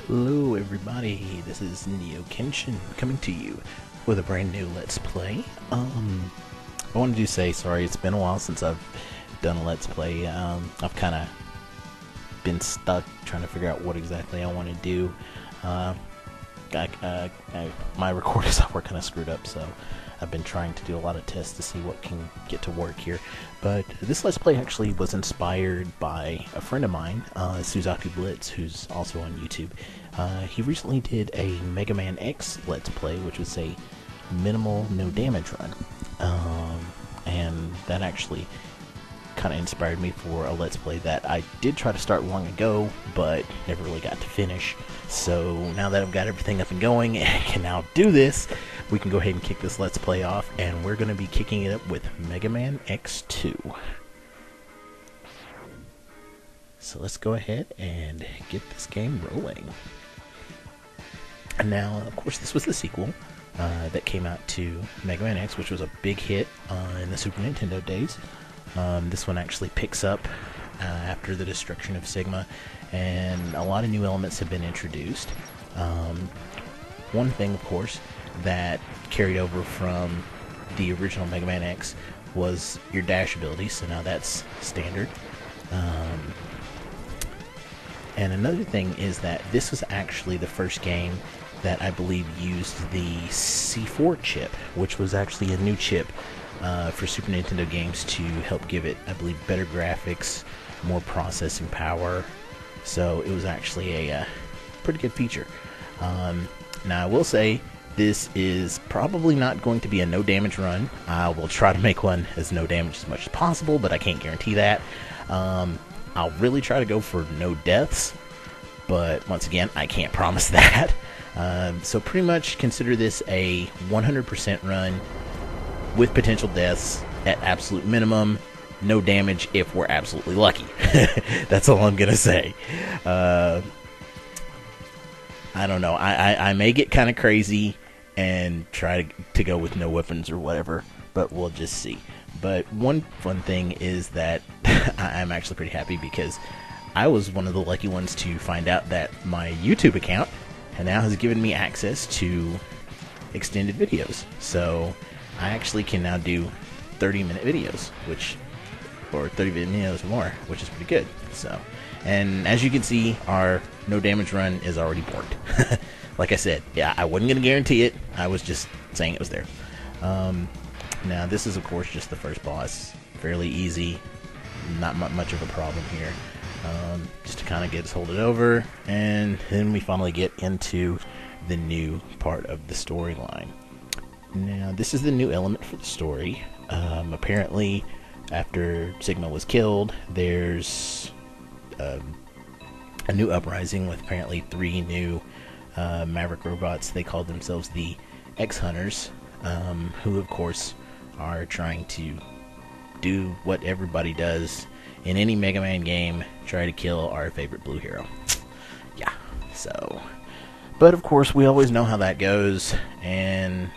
Hello everybody, this is NeoKenshin coming to you with a brand new Let's Play. I wanted to say sorry, it's been a while since I've done a Let's Play. I've kind of been stuck trying to figure out what exactly I want to do. My recording software kind of screwed up, so I've been trying to do a lot of tests to see what can get to work here. But this Let's Play actually was inspired by a friend of mine, Suzaku Blitz, who's also on YouTube. He recently did a Megaman X Let's Play, which was a minimal, no damage run. And that actually kind of inspired me for a Let's Play that I did try to start long ago, but never really got to finish. So now that I've got everything up and going and can now do this, we can go ahead and kick this Let's Play off, and we're going to be kicking it up with Megaman X2. So let's go ahead and get this game rolling. And now, of course, this was the sequel that came out to Mega Man X, which was a big hit in the Super Nintendo days. This one actually picks up after the destruction of Sigma, and a lot of new elements have been introduced. One thing, of course, that carried over from the original Mega Man X was your dash ability, so now that's standard. And another thing is that this was actually the first game that I believe used the C4 chip, which was actually a new chip for Super Nintendo games to help give it, I believe, better graphics, more processing power. So it was actually a pretty good feature. Now I will say, this is probably not going to be a no damage run. I will try to make one as no damage as much as possible, but I can't guarantee that. I'll really try to go for no deaths, but once again, I can't promise that. So pretty much consider this a 100% run with potential deaths at absolute minimum. No damage if we're absolutely lucky. That's all I'm gonna say. I don't know. I may get kind of crazy and try to go with no weapons or whatever, but we'll just see. But one fun thing is that I'm actually pretty happy because I was one of the lucky ones to find out that my YouTube account now has given me access to extended videos. So I actually can now do 30-minute videos, or 30 videos more, which is pretty good. So, and as you can see, our no damage run is already borked. Like I said, yeah, I wasn't going to guarantee it. I was just saying it was there. Now, this is, of course, just the first boss. Fairly easy. Not much of a problem here. Just to kind of get us hold it over. And then we finally get into the new part of the storyline. Now, this is the new element for the story. Apparently, after Sigma was killed, there's a new uprising with apparently 3 new Maverick robots. They call themselves the X Hunters, who of course are trying to do what everybody does in any Mega Man game, try to kill our favorite blue hero. Yeah, so, but of course we always know how that goes, and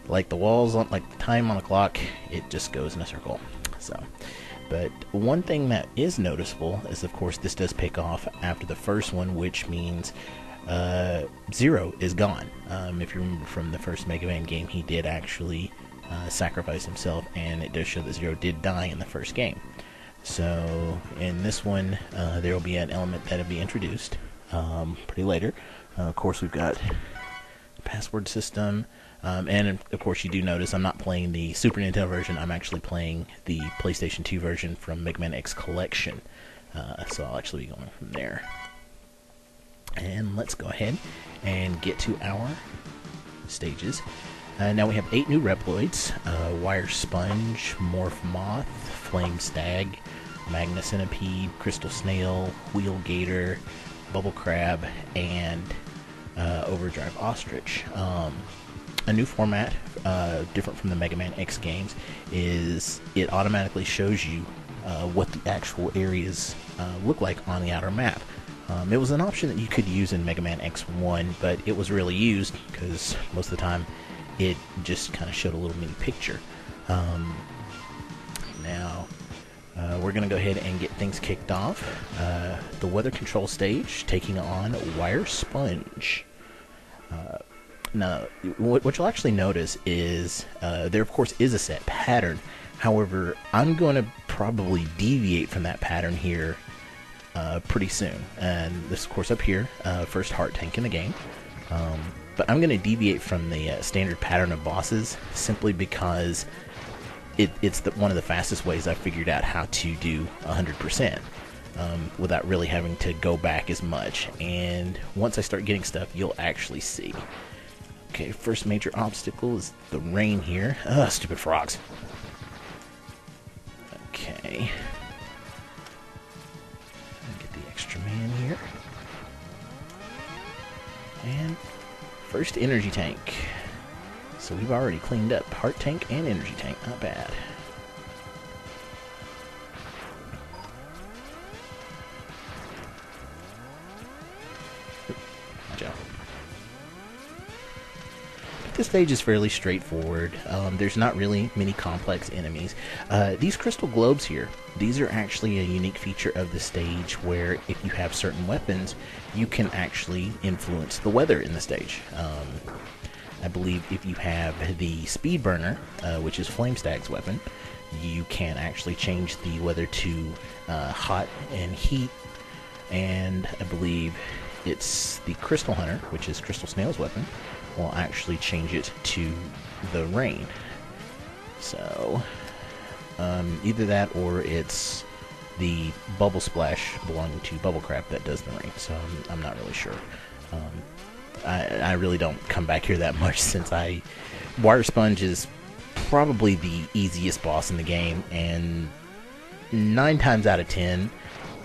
like the walls on, like the time on the clock, it just goes in a circle. So, but one thing that is noticeable is, of course, this does pick off after the first one, which means Zero is gone. If you remember from the first Mega Man game, he did actually sacrifice himself, and it does show that Zero did die in the first game. So in this one, there will be an element that will be introduced pretty later. Of course, we've got password system, and of course you do notice I'm not playing the Super Nintendo version. I'm actually playing the PlayStation 2 version from Megaman X Collection, so I'll actually be going from there. And let's go ahead and get to our stages. Now we have 8 new Reploids: Wire Sponge, Morph Moth, Flame Stag, Magna Centipede, Crystal Snail, Wheel Gator, Bubble Crab, and Overdrive Ostrich. A new format, different from the Mega Man X games, is it automatically shows you what the actual areas look like on the outer map. It was an option that you could use in Mega Man X1, but it was really used because most of the time it just kind of showed a little mini picture. Now, We're going to go ahead and get things kicked off. The weather control stage taking on Wire Sponge. Now, what you'll actually notice is there, of course, is a set pattern. However, I'm going to probably deviate from that pattern here pretty soon. And this, of course, up here, first heart tank in the game. But I'm going to deviate from the standard pattern of bosses simply because it's one of the fastest ways I've figured out how to do 100% without really having to go back as much. And once I start getting stuff, you'll actually see. Okay, first major obstacle is the rain here. Ugh, stupid frogs. Okay. Get the extra man here. And first energy tank. So we've already cleaned up heart tank and energy tank. Not bad. Watch out. This stage is fairly straightforward. There's not really many complex enemies. These crystal globes here, these are actually a unique feature of the stage where if you have certain weapons, you can actually influence the weather in the stage. I believe if you have the Speed Burner, which is Flamestag's weapon, you can actually change the weather to hot and heat. And I believe it's the Crystal Hunter, which is Crystal Snail's weapon, will actually change it to the rain. So either that or it's the Bubble Splash belonging to Bubble Crab that does the rain. So I'm not really sure. I really don't come back here that much since Wire Sponge is probably the easiest boss in the game, and 9 times out of 10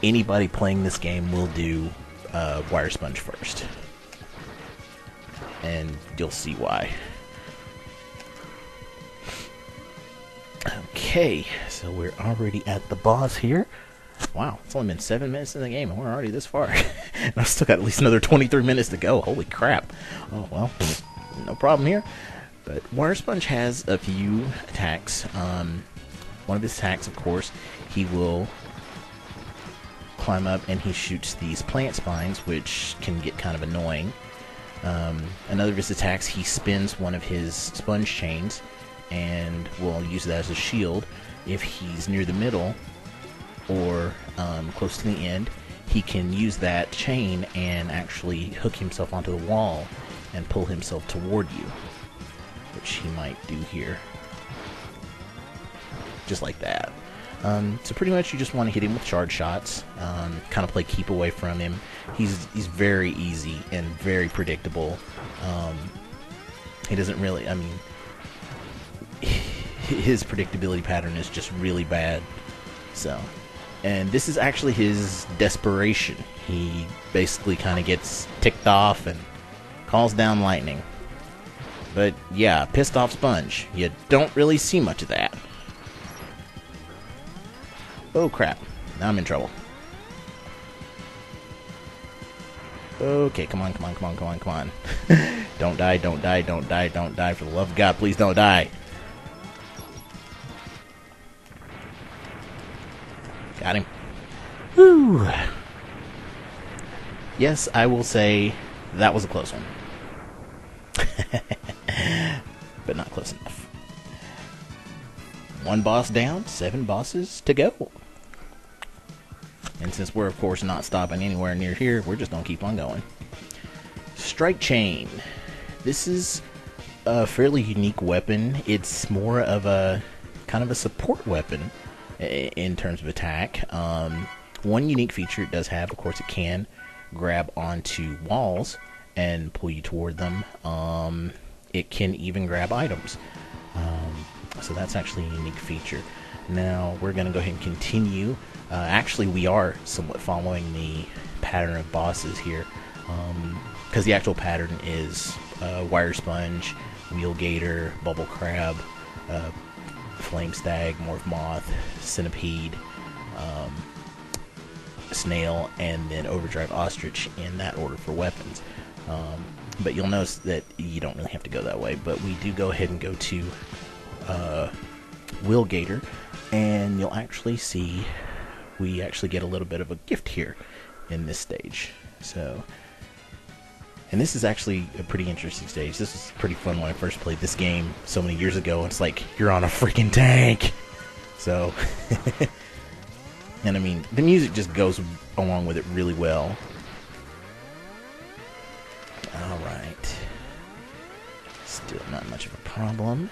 anybody playing this game will do Wire Sponge first. And you'll see why. Okay, so we're already at the boss here. Wow, it's only been 7 minutes in the game and we're already this far. And I've still got at least another 23 minutes to go. Holy crap. Oh, well, no problem here. But Wire Sponge has a few attacks. One of his attacks, of course, he will climb up and he shoots these plant spines, which can get kind of annoying. Another of his attacks, he spins one of his sponge chains and will use that as a shield. If he's near the middle or close to the end, he can use that chain and actually hook himself onto the wall and pull himself toward you, which he might do here. Just like that. So pretty much you just want to hit him with charge shots, kind of play keep away from him. He's very easy and very predictable. He doesn't really, I mean, his predictability pattern is just really bad. So, and this is actually his desperation. He basically kind of gets ticked off and calls down lightning. But yeah, pissed off Sponge. You don't really see much of that. Oh crap, now I'm in trouble. Okay, come on. Don't die, don't die, for the love of God, please don't die. Got him. Whew. Yes, I will say that was a close one. But not close enough. 1 boss down, 7 bosses to go. And since we're, of course, not stopping anywhere near here, we're just going to keep on going. Strike Chain. This is a fairly unique weapon. It's more of a kind of a support weapon in terms of attack. One unique feature it does have, of course, it can grab onto walls and pull you toward them. It can even grab items. So that's actually a unique feature. Now we're going to go ahead and continue. Actually, we are somewhat following the pattern of bosses here, because the actual pattern is Wire Sponge, Wheel Gator, Bubble Crab, Flame Stag, Morph Moth, Centipede, Snail, and then Overdrive Ostrich in that order for weapons. But you'll notice that you don't really have to go that way, but we do go ahead and go to Wheel Gator. And you'll actually see we actually get a little bit of a gift here in this stage. So, and this is actually a pretty interesting stage. This was pretty fun when I first played this game so many years ago. It's like, you're on a freaking tank! So, and I mean, the music just goes along with it really well. Alright. Still not much of a problem.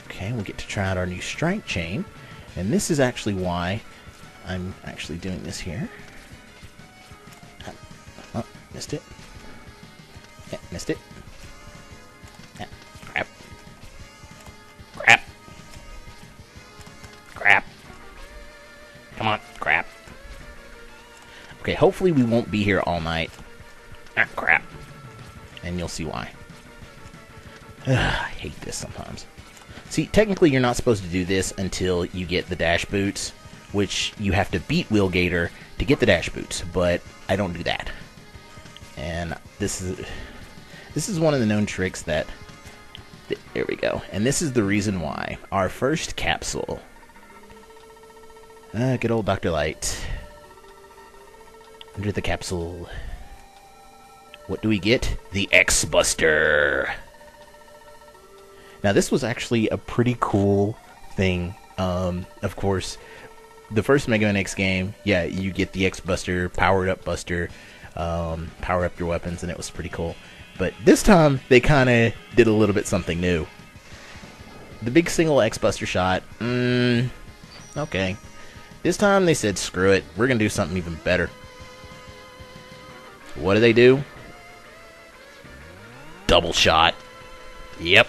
Okay, we get to try out our new strike chain. And this is actually why I'm actually doing this here. Oh, missed it. Yeah, missed it. Yeah, crap. Crap. Crap. Come on, crap. Okay, hopefully we won't be here all night. Ah, crap. And you'll see why. Ugh, I hate this sometimes. See, technically you're not supposed to do this until you get the dash boots, which you have to beat Wheelgator to get the dash boots, but I don't do that. And this is one of the known tricks that... There we go. And this is the reason why our first capsule... good old Dr. Light. Under the capsule... What do we get? The X-Buster! Now, this was actually a pretty cool thing. Of course, the first Mega Man X game, yeah, you get the X-Buster, powered up Buster, power up your weapons, and it was pretty cool. But this time, they kind of did a little bit something new. The big single X-Buster shot, okay. This time, they said, screw it, we're going to do something even better. What do? Double shot. Yep.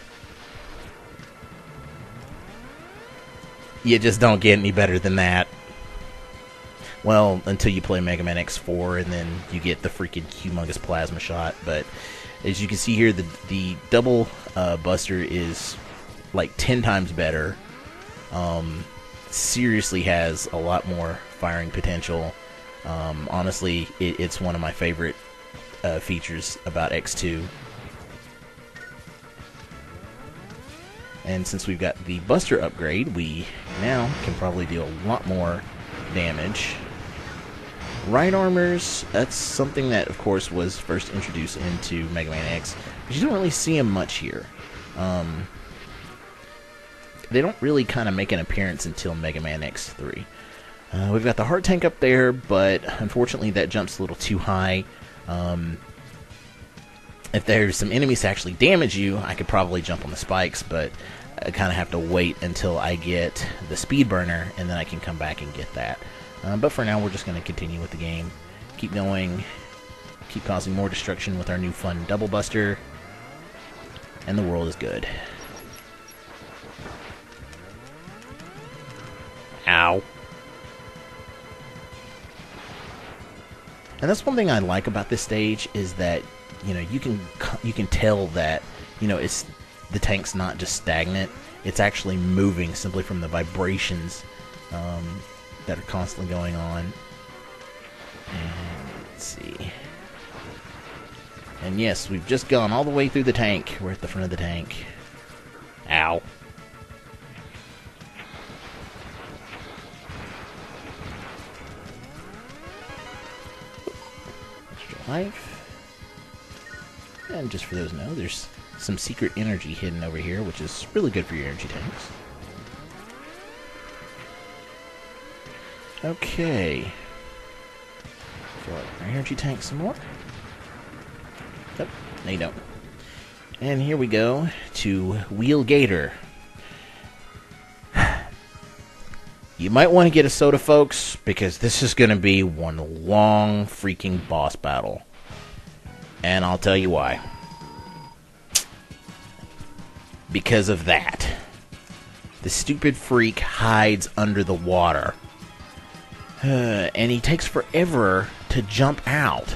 You just don't get any better than that. Well, until you play Mega Man X4, and then you get the freaking humongous plasma shot. But as you can see here, the double Buster is like 10 times better. Seriously has a lot more firing potential. Honestly, it's one of my favorite features about X2. And since we've got the Buster upgrade, we now can probably deal a lot more damage. Right armors, that's something that, of course, was first introduced into Mega Man X, but you don't really see them much here. They don't really kind of make an appearance until Mega Man X3. We've got the heart tank up there, but unfortunately that jumps a little too high. If there's some enemies to actually damage you, I could probably jump on the spikes, but I kind of have to wait until I get the speed burner, and then I can come back and get that. But for now, we're just going to continue with the game. Keep going. Keep causing more destruction with our new fun Double Buster. And the world is good. Ow. And that's one thing I like about this stage, is that you know, you can tell that, you know, it's the tank's not just stagnant, it's actually moving simply from the vibrations that are constantly going on. And let's see. And yes, we've just gone all the way through the tank. We're at the front of the tank. Ow. Extra life. And just for those who know, there's some secret energy hidden over here, which is really good for your energy tanks. Okay. Fill up our energy tank some more. Nope, no you don't. And here we go to Wheelgator. You might want to get a soda, folks, because this is going to be one long freaking boss battle. And I'll tell you why. Because of that. The stupid freak hides under the water. And he takes forever to jump out.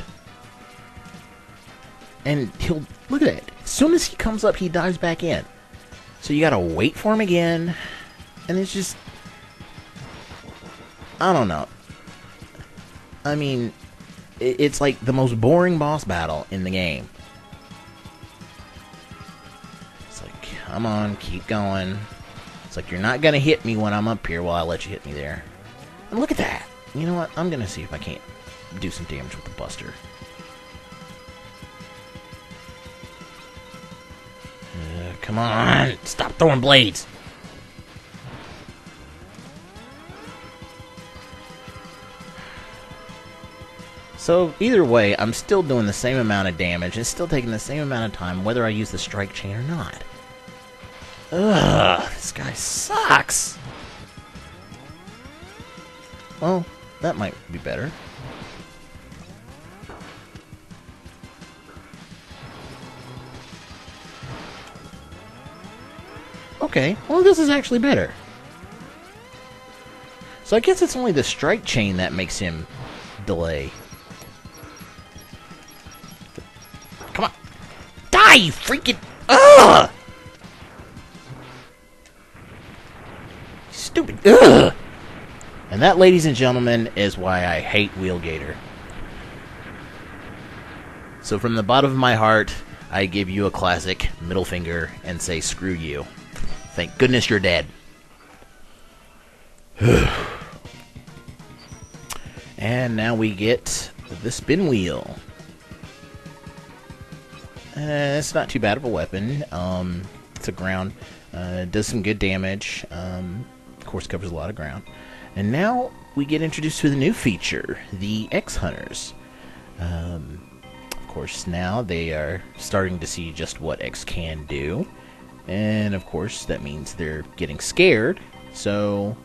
And he'll... Look at it. As soon as he comes up, he dives back in. So you gotta wait for him again. And it's just... I don't know. I mean... It's like the most boring boss battle in the game. It's like, come on, keep going. It's like, you're not gonna hit me when I'm up here while I let you hit me there. And look at that! You know what? I'm gonna see if I can't do some damage with the Buster. Come on! Stop throwing blades! So, either way, I'm still doing the same amount of damage and still taking the same amount of time whether I use the strike chain or not. Ugh, this guy sucks! Well, that might be better. Okay, well this is actually better. So I guess it's only the strike chain that makes him delay. Come on! Die, you freaking... Ugh! Stupid... Ugh! And that, ladies and gentlemen, is why I hate Wheelgator. So from the bottom of my heart, I give you a classic middle finger and say screw you. Thank goodness you're dead. And now we get the spin wheel. It's not too bad of a weapon. It's a ground. Does some good damage. Of course, covers a lot of ground. And now we get introduced to the new feature, the X Hunters. Of course, now they are starting to see just what X can do. And of course, that means they're getting scared. So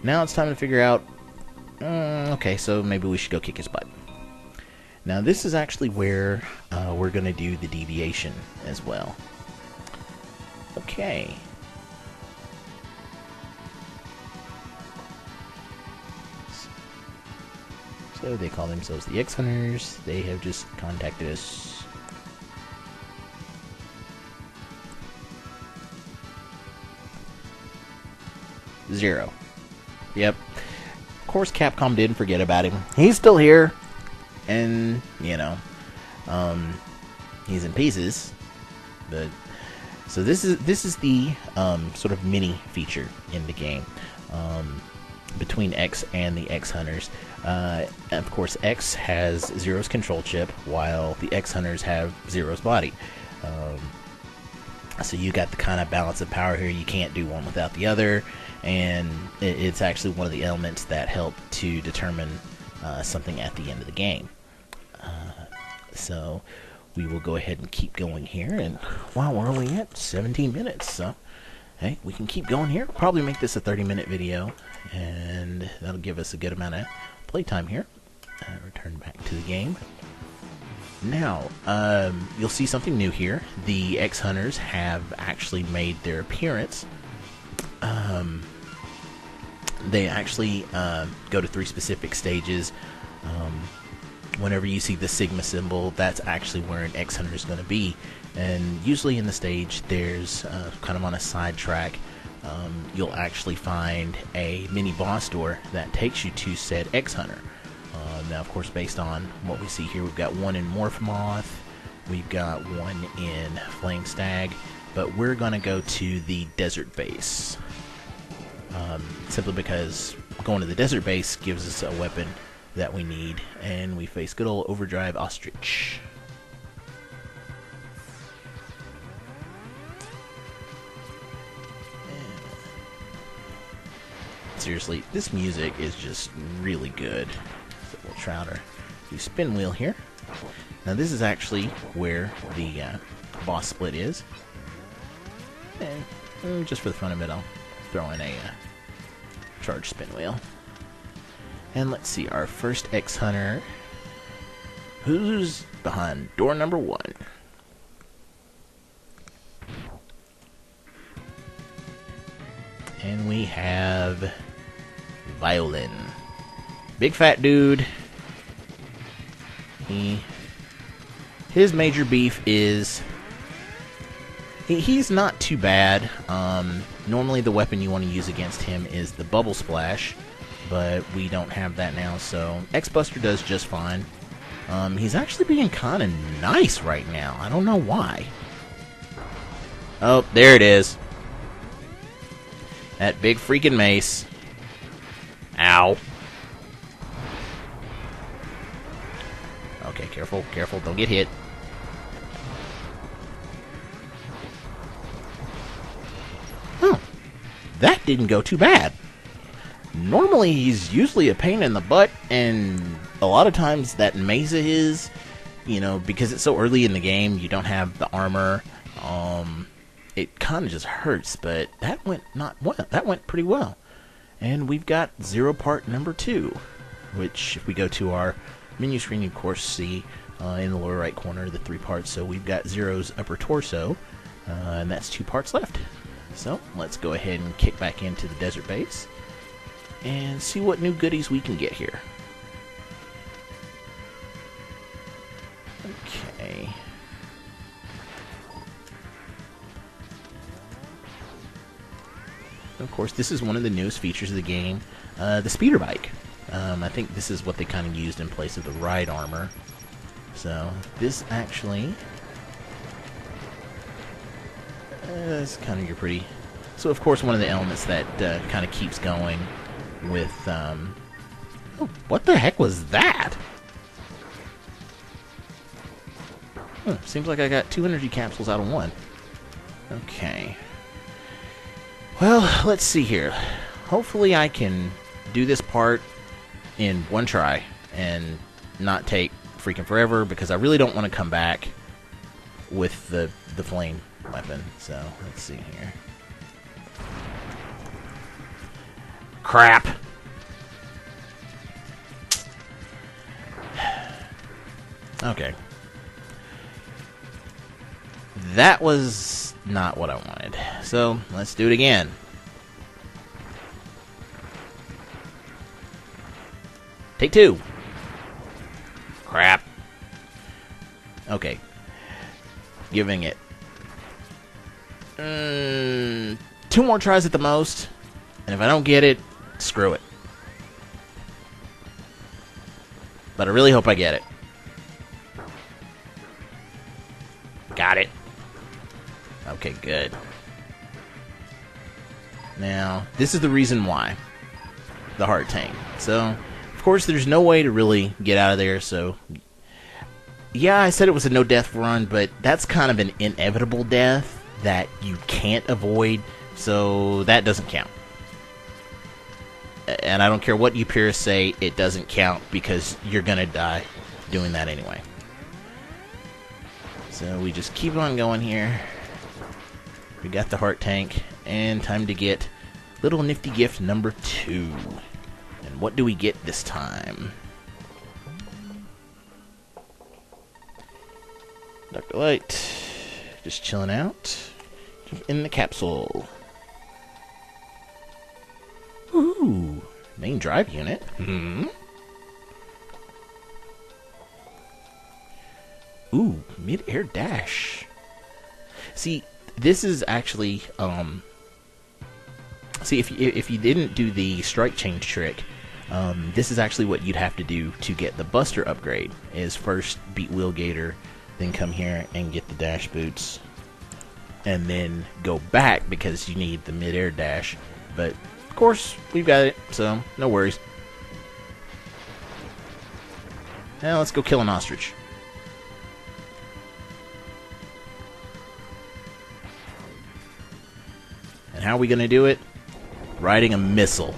now it's time to figure out, okay, so maybe we should go kick his butt. Now this is actually where we're going to do the deviation as well. Okay. So they call themselves the X Hunters. They have just contacted us. Zero. Yep. Of course, Capcom didn't forget about him. He's still here, and you know, he's in pieces. But so this is the sort of mini feature in the game between X and the X Hunters. Of course, X has Zero's control chip, while the X Hunters have Zero's body. So you got the kind of balance of power here. You can't do one without the other. And it's actually one of the elements that help to determine something at the end of the game. So we will go ahead and keep going here. And wow, we're only at 17 minutes. So hey, we can keep going here. Probably make this a 30-minute video. And that'll give us a good amount of playtime here. Return back to the game. Now, you'll see something new here. The X Hunters have actually made their appearance. They actually go to 3 specific stages. Whenever you see the Sigma symbol, that's actually where an X Hunter is going to be. And usually in the stage, there's kind of on a side track, you'll actually find a mini boss door that takes you to said X Hunter. Now, of course, based on what we see here, we've got one in Morph Moth, we've got one in Flame Stag, but we're going to go to the Desert Base. Simply because going to the Desert Base gives us a weapon that we need, and we face good old Overdrive Ostrich. Seriously, this music is just really good. So we'll try to do spin wheel here. Now this is actually where the boss split is. And just for the fun of it, I'll throw in a charge spin wheel. And let's see, our first X Hunter. Who's behind door number 1? And we have Violin. Big fat dude. His major beef is he's not too bad. Normally the weapon you want to use against him is the Bubble Splash, but we don't have that now, so X-Buster does just fine. He's actually being kind of nice right now. I don't know why. Oh, there it is. That big freaking mace. Ow. Okay, careful, careful, don't get hit. Huh. That didn't go too bad. Normally, he's usually a pain in the butt, and a lot of times that mace is, you know, because it's so early in the game, you don't have the armor. It kind of just hurts, but that went not well. That went pretty well. And we've got Zero Part number 2, which if we go to our menu screen, you of course see in the lower right corner the 3 parts. So we've got Zero's upper torso, and that's 2 parts left. So let's go ahead and kick back into the desert base and see what new goodies we can get here. Okay. Of course, this is one of the newest features of the game, the speeder bike. I think this is what they kind of used in place of the ride armor. So, this actually... that's kind of your pretty... So, of course, one of the elements that kind of keeps going with... Oh, what the heck was that? Seems like I got 2 energy capsules out of 1. Okay. Well, let's see here. Hopefully I can do this part in 1 try and not take freaking forever, because I really don't want to come back with the flame weapon. So, let's see here. Crap! Okay. That was not what I wanted. So, let's do it again. Take 2. Crap. Okay. Giving it 2 more tries at the most. And if I don't get it, screw it. But I really hope I get it. Got it. Okay, good. Now, this is the reason why. The heart tank. So, of course, there's no way to really get out of there, so... Yeah, I said it was a no-death run, but that's kind of an inevitable death that you can't avoid, so that doesn't count. And I don't care what you peers say, it doesn't count, because you're gonna die doing that anyway. So we just keep on going here. We got the heart tank, and time to get little nifty gift number 2. And what do we get this time? Dr. Light, just chilling out. In the capsule. Ooh, main drive unit. Ooh, mid-air dash. See, this is actually, see, if you didn't do the strike change trick, this is actually what you'd have to do to get the Buster upgrade, is first beat Wheelgator, then come here and get the dash boots, and then go back because you need the mid-air dash. But, of course, we've got it, so no worries. Now let's go kill an ostrich. And how are we going to do it? Riding a missile.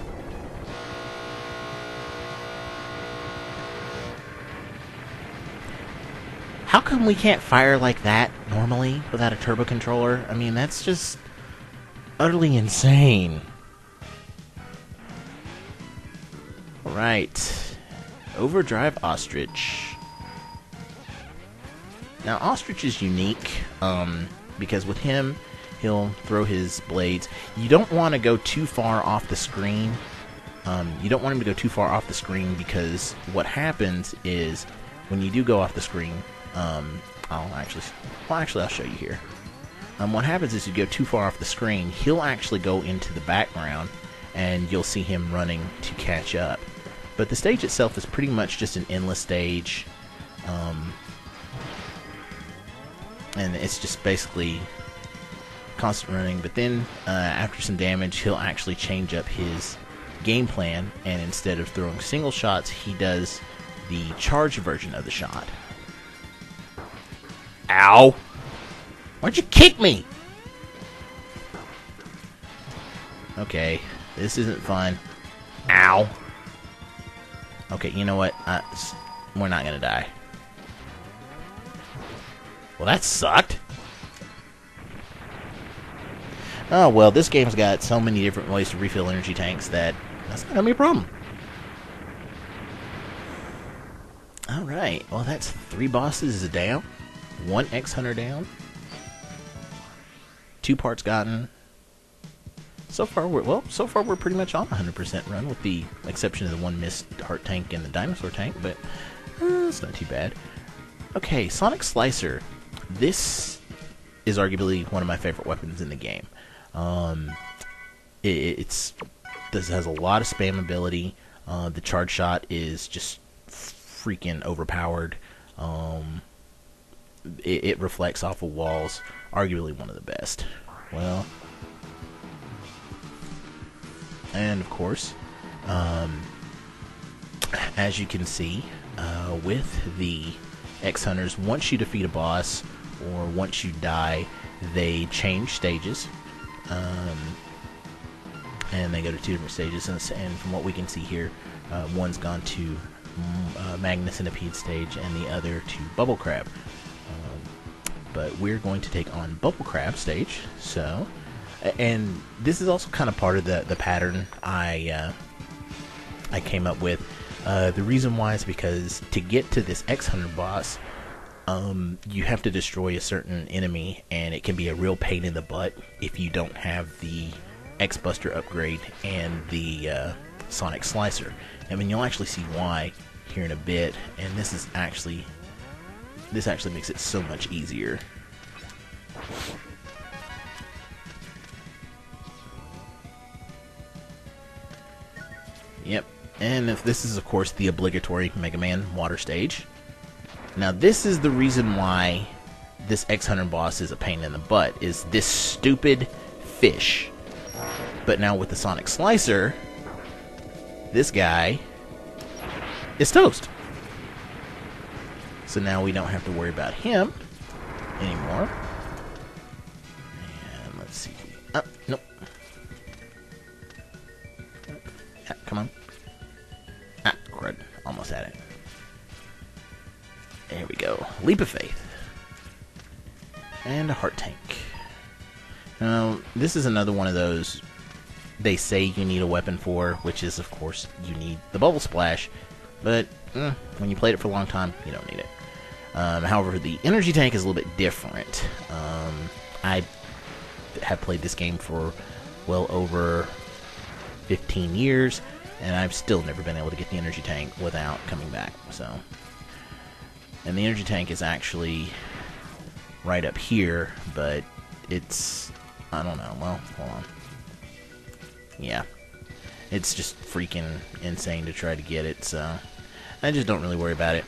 How come we can't fire like that normally without a turbo controller? I mean, that's just utterly insane. Alright. Overdrive Ostrich. Now, Ostrich is unique, because with him, he'll throw his blades. You don't want to go too far off the screen. You don't want him to go too far off the screen, because what happens is, when you do go off the screen, I'll show you here. What happens is you go too far off the screen, he'll actually go into the background, and you'll see him running to catch up. But the stage itself is pretty much just an endless stage, and it's just basically constant running, but then after some damage, he'll actually change up his game plan, and instead of throwing single shots, he does the charged version of the shot. Ow! Why'd you kick me? Okay, this isn't fun. Ow! Okay, you know what? We're not gonna die. Well, that sucked. Oh, well, this game's got so many different ways to refill energy tanks that that's not gonna be a problem. Alright, well, that's 3 bosses down, 1 X-Hunter down, 2 parts gotten. So far, we're pretty much on 100% run, with the exception of the 1 missed heart tank and the dinosaur tank, but it's not too bad. Okay, Sonic Slicer. This is arguably one of my favorite weapons in the game. This has a lot of spammability. The charge shot is just freaking overpowered. It reflects off of walls. Arguably one of the best. Well, and of course, as you can see, with the X-Hunters, once you defeat a boss or once you die, they change stages, and they go to 2 different stages. And from what we can see here, one's gone to Magma Centipede stage, and the other to Bubble Crab. But we're going to take on Bubble Crab stage. So, and this is also kind of part of the pattern I came up with. The reason why is because to get to this X-Hunter boss, you have to destroy a certain enemy, and it can be a real pain in the butt if you don't have the X-Buster upgrade and the Sonic Slicer. I mean, you'll actually see why here in a bit, and this actually makes it so much easier. Yep. And if this is, of course, the obligatory Mega Man water stage. Now, this is the reason why this X-Hunter boss is a pain in the butt, is this stupid fish. But now with the Sonic Slicer, this guy is toast. So now we don't have to worry about him anymore. And let's see. Oh, nope. Ah, come on. Ah, crud. Almost had it. There we go. Leap of Faith. And a heart tank. Now, this is another one of those they say you need a weapon for, which is, of course, you need the Bubble Splash. But when you played it for a long time, you don't need it. However, the energy tank is a little bit different. I have played this game for well over 15 years, and I've still never been able to get the energy tank without coming back. So, and the energy tank is actually right up here, but it's, I don't know, well, hold on. Yeah, it's just freaking insane to try to get it, so I just don't really worry about it.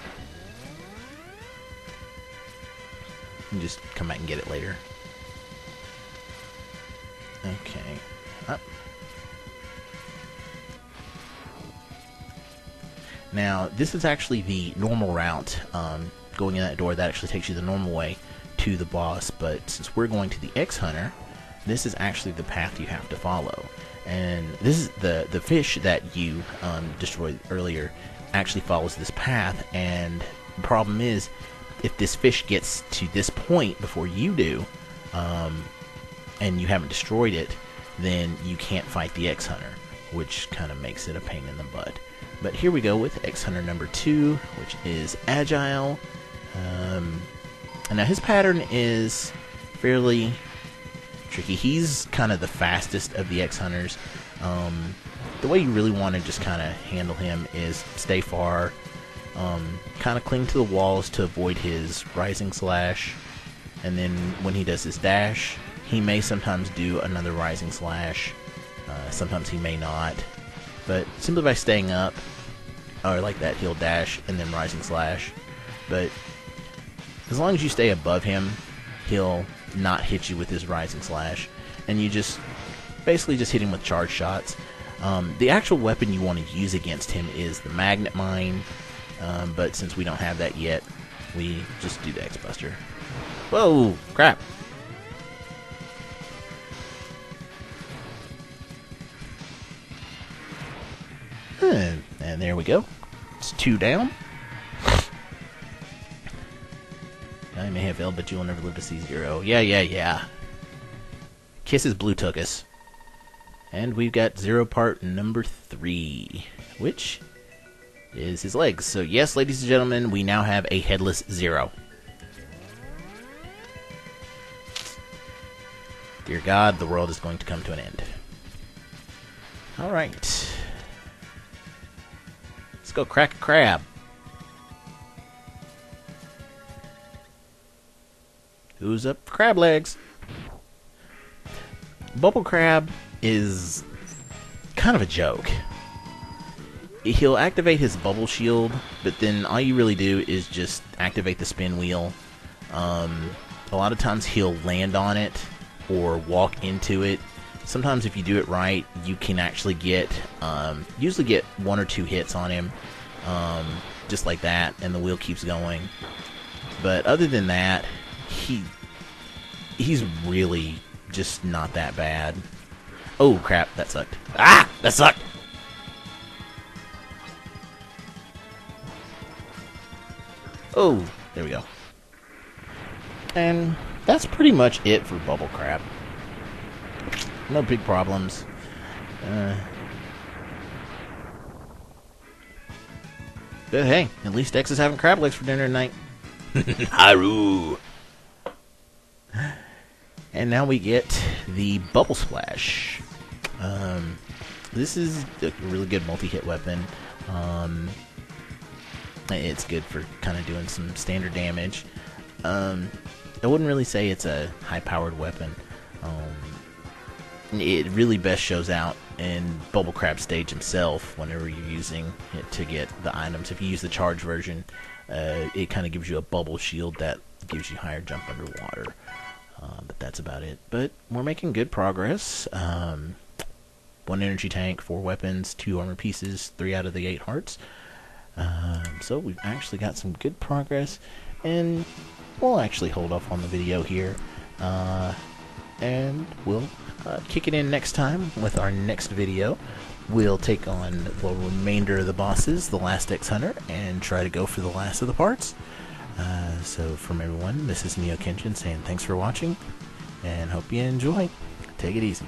You just come back and get it later. Okay. Up. Now, this is actually the normal route. Going in that door, that actually takes you the normal way to the boss, but since we're going to the X-Hunter, this is actually the path you have to follow. And this is the fish that you destroyed earlier actually follows this path, and the problem is, if this fish gets to this point before you do, and you haven't destroyed it, then you can't fight the X-Hunter, which kind of makes it a pain in the butt. But here we go with X-Hunter number 2, which is Agile. And now his pattern is fairly tricky. He's kind of the fastest of the X-Hunters. The way you really want to just kind of handle him is stay far, kind of cling to the walls to avoid his rising slash, and then when he does his dash, he may sometimes do another rising slash, sometimes he may not, but simply by staying up, or like that, he'll dash and then rising slash. But as long as you stay above him, he'll not hit you with his Rising Slash, and you just basically just hit him with charge shots. The actual weapon you want to use against him is the Magnet Mine, but since we don't have that yet, we just do the X-Buster. Whoa, crap. And there we go. It's 2 down. I may have failed, but you will never live to see 0. Yeah. Kisses Blue took us. And we've got 0 part number 3, which is his legs. So yes, ladies and gentlemen, we now have a headless 0. Dear God, the world is going to come to an end. Alright. Let's go crack a crab. Who's up for crab legs? Bubble Crab is kind of a joke. He'll activate his bubble shield, but then all you really do is just activate the spin wheel. A lot of times he'll land on it or walk into it. Sometimes if you do it right, you can actually get, usually get 1 or 2 hits on him, just like that, and the wheel keeps going. But other than that, he's really just not that bad. Oh crap, that sucked. Ah, that sucked. Oh, there we go. And that's pretty much it for Bubble Crab. No big problems. But hey, at least X is having crab legs for dinner tonight. Haru! And now we get the Bubble Splash. This is a really good multi-hit weapon. It's good for kind of doing some standard damage. I wouldn't really say it's a high-powered weapon. It really best shows out in Bubble Crab Stage himself whenever you're using it to get the items. If you use the charge version, it kind of gives you a bubble shield that gives you higher jump underwater. But that's about it. But we're making good progress. 1 energy tank, 4 weapons, 2 armor pieces, 3 out of the 8 hearts. So we've actually got some good progress, and we'll actually hold off on the video here, and we'll kick it in next time with our next video. We'll take on the remainder of the bosses, the last X Hunter, and try to go for the last of the parts. So from everyone, this is Neo Kenshin saying thanks for watching, and hope you enjoy. Take it easy.